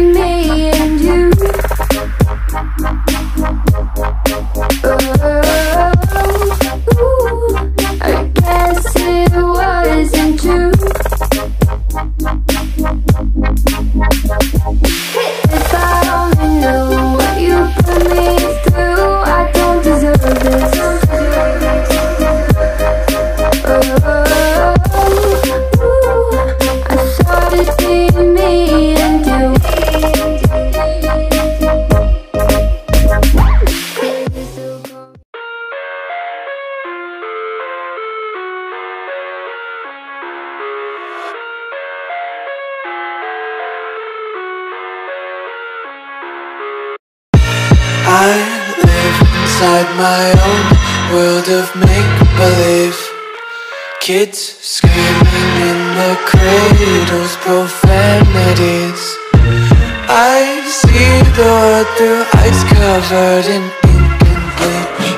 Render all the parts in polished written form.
me and you. I guess it wasn't true. If I only knew what you put me through, I don't deserve this. I thought it'd be me and you. I live inside my own world of make-believe. Kids screaming in the cradles, profanities. I see the world through ice covered in ink and bleach.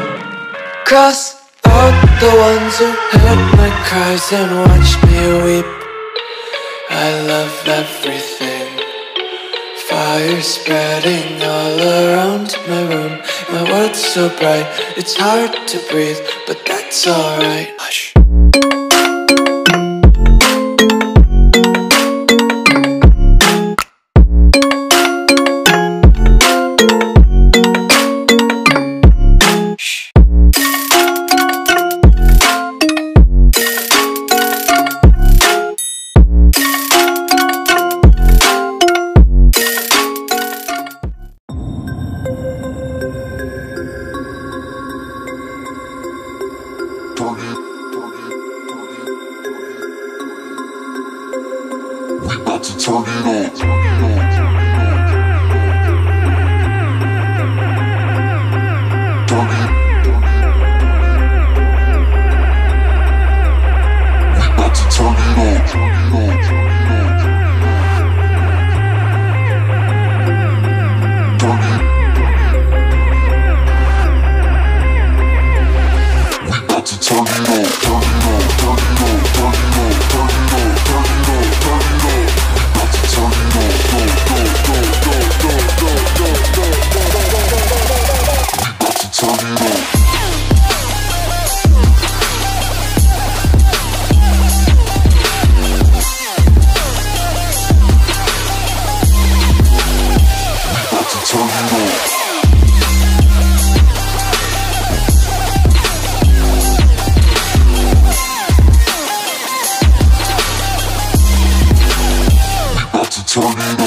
Cross out the ones who heard my cries and watched me weep. I love everything. Fire spreading all around my room. My world's so bright, it's hard to breathe, but that's alright. Hush. Turn it